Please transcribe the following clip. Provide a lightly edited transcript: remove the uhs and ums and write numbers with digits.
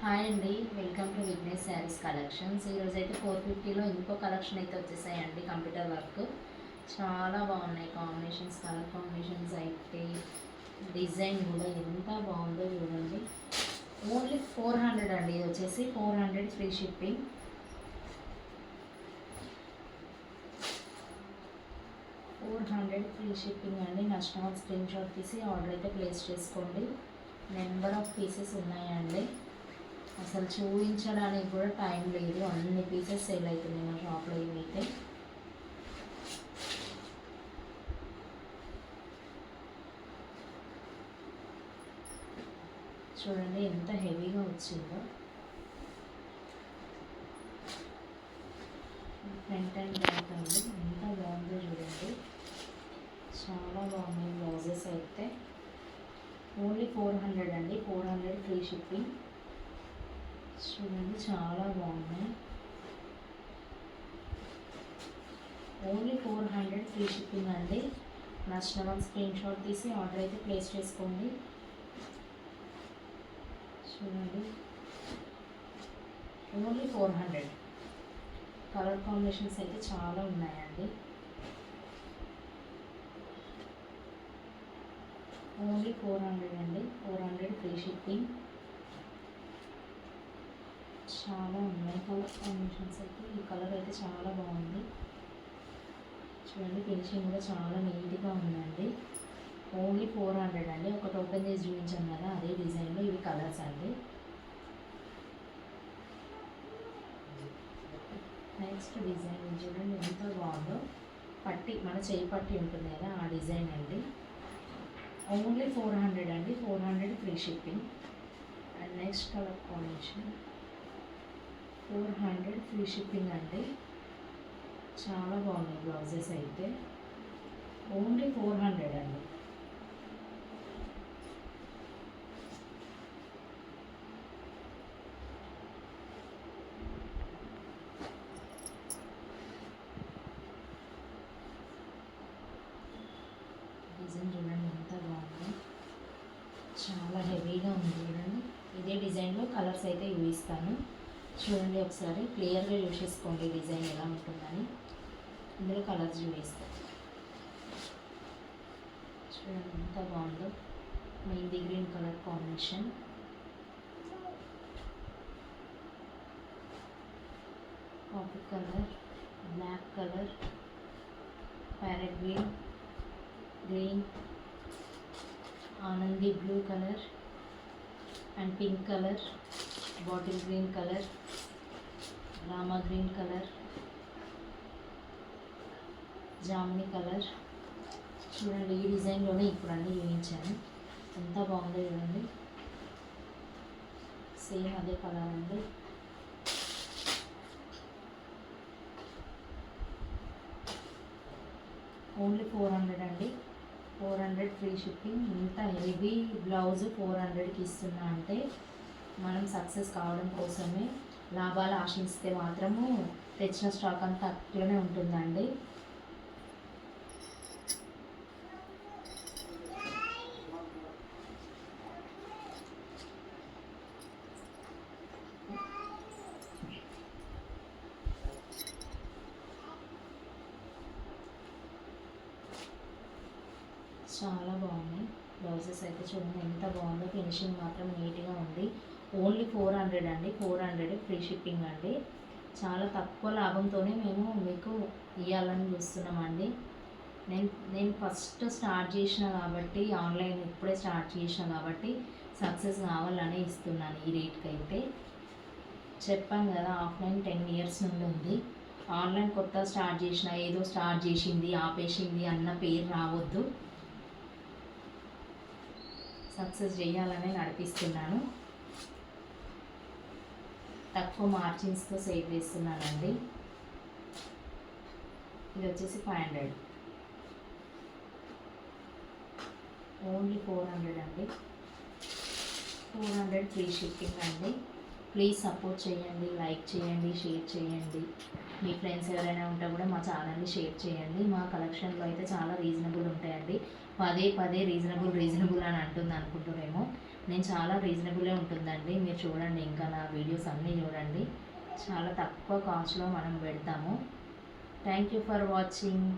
Hi అండి, welcome to Vignesh saris collections. ఈరోజు అయితే 450లో ఇంకో కలెక్షన్ అయితే వచ్చేసాయండి. కంప్యూటర్ వర్క్ చాలా బాగున్నాయి. కాంబినేషన్స్, కలర్ కాంబినేషన్స్ అయితే డిజైన్ కూడా ఎంత బాగుందో చూడండి. ఓన్లీ 400 అండి. ఇది వచ్చేసి 400 ఫ్రీ షిప్పింగ్. ఫ్రీ షిప్పింగ్ అండి. నచ్చిన స్క్రీన్ షాట్ తీసి ఆర్డర్ అయితే ప్లేస్ చేసుకోండి. నెంబర్ ఆఫ్ పీసెస్ ఉన్నాయండి. అసలు చూపించడానికి కూడా టైం లేదు, అన్ని పీసెస్ సేల్ అవుతున్నాయి మా షాప్లో. ఇవైతే చూడండి ఎంత హెవీగా వచ్చిందో. ఫ్రంట్ అండ్ బ్యాక్ అండి, ఎంత బాగుందో చూడండి. చాలా బాగున్నాయి బ్లౌజెస్ అయితే. ఓన్లీ 400 అండి. 400 ఫ్రీ షిప్పింగ్. చూడండి చాలా బాగున్నాయి. ఓన్లీ 400 ఫ్రీ షిప్పింగ్ అండి. నచ్చిన వాళ్ళు స్క్రీన్ షాట్ తీసి ఆర్డర్ అయితే ప్లేస్ చేసుకోండి. చూడండి ఓన్లీ 400. కలర్ కాంబినేషన్స్ అయితే చాలా ఉన్నాయండి. ఓన్లీ 400 అండి. 400 ఫ్రీ షిప్పింగ్. చాలా ఉన్నాయి కలర్ కాంబినేషన్స్ అయితే. ఈ కలర్ అయితే చాలా బాగుంది. చూడండి ఫినిషింగ్ కూడా చాలా నీట్గా ఉందండి. ఓన్లీ 400 అండి. ఒకటి ఓపెన్ చేసి చూపించాను కదా, అదే డిజైన్లో ఇవి కలర్స్ అండి. నెక్స్ట్ డిజైన్ చూడండి ఎంత బాగుందో. పట్టి, మన చేయి పట్టి ఉంటుంది కదా, ఆ డిజైన్ అండి. ఓన్లీ 400 అండి. 400 free shipping. And next colour combination 400 free shipping అండి. చాలా బాగున్నాయి బ్లౌజెస్ అయితే. ఓన్లీ 400 అండి. డిజైన్ చూడండి ఎంత బాగుంది. చాలా హెవీగా ఉంది చూడండి. ఇదే డిజైన్లో కలర్స్ అయితే చూపిస్తాను. చూడండి ఒకసారి క్లియర్గా చూసేసుకోండి డిజైన్ ఎలా ఉంటుందని. ఇందులో కలర్స్ చూపిస్తాను. చూడండి ఎంత బాగుందో. Mehndi green colour combination, coffee colour, black colour, parrot green, ఆనంది blue colour and pink colour, bottle green colour, Rama green colour, జామునీ కలర్. చూడండి ఈ డిజైన్లోనే ఇప్పుడు అన్నీ చూపించాను. ఎంత బాగుందో చూడండి. సేమ్ అదే కలర్ అండి. ఓన్లీ 400 అండి. 400 ఫ్రీ షిప్పింగ్. ఇంత హెవీ బ్లౌజ్ 400కి ఇస్తున్నా అంటే మనం సక్సెస్ కావడం కోసమే. లాభాలు ఆశిస్తే మాత్రము తెచ్చిన స్టాక్ అంతా అట్లనే ఉంటుందండి. చాలా బాగున్నాయి బ్లౌజెస్ అయితే. చూడండి ఎంత బాగుందో. ఫినిషింగ్ మాత్రం నీట్గా ఉంది. ఓన్లీ 400 అండి. 400 ఫ్రీ షిప్పింగ్ అండి. చాలా తక్కువ లాభంతోనే మేము మీకు ఇవ్వాలని చూస్తున్నామండి. నేను ఫస్ట్ స్టార్ట్ చేసిన కాబట్టి, ఆన్లైన్ ఇప్పుడే స్టార్ట్ చేసిన కాబట్టి సక్సెస్ కావాలని ఇస్తున్నాను ఈ రేట్కి అయితే. చెప్పాను కదా, ఆఫ్లైన్ 10 ఇయర్స్ నుండి ఉంది. ఆన్లైన్ కొత్త స్టార్ట్ చేసిన, ఏదో స్టార్ట్ చేసింది ఆపేసింది అన్న పేరు రావద్దు. సక్సెస్ చేయాలనే నడిపిస్తున్నాను. తక్కువ మార్జిన్స్తో సేవ్ చేస్తున్నానండి. ఇది వచ్చేసి 500. ఓన్లీ 400 అండి. 400 ఫ్రీ షిప్పింగ్ అండి. ప్లీజ్ సపోర్ట్ చేయండి, లైక్ చేయండి, షేర్ చేయండి. మీ ఫ్రెండ్స్ ఎవరైనా ఉంటే కూడా మా ఛానల్ని షేర్ చేయండి. మా కలెక్షన్లో అయితే చాలా రీజనబుల్ ఉంటాయండి. పదే రీజనబుల్ అని అంటుంది అనుకుంటున్నారేమో. నేను చాలా రీజనబులే ఉంటుందండి. మీరు చూడండి, ఇంకా నా వీడియోస్ అన్నీ చూడండి. చాలా తక్కువ కాస్ట్‌లో మనం పెడతాము. Thank you for watching.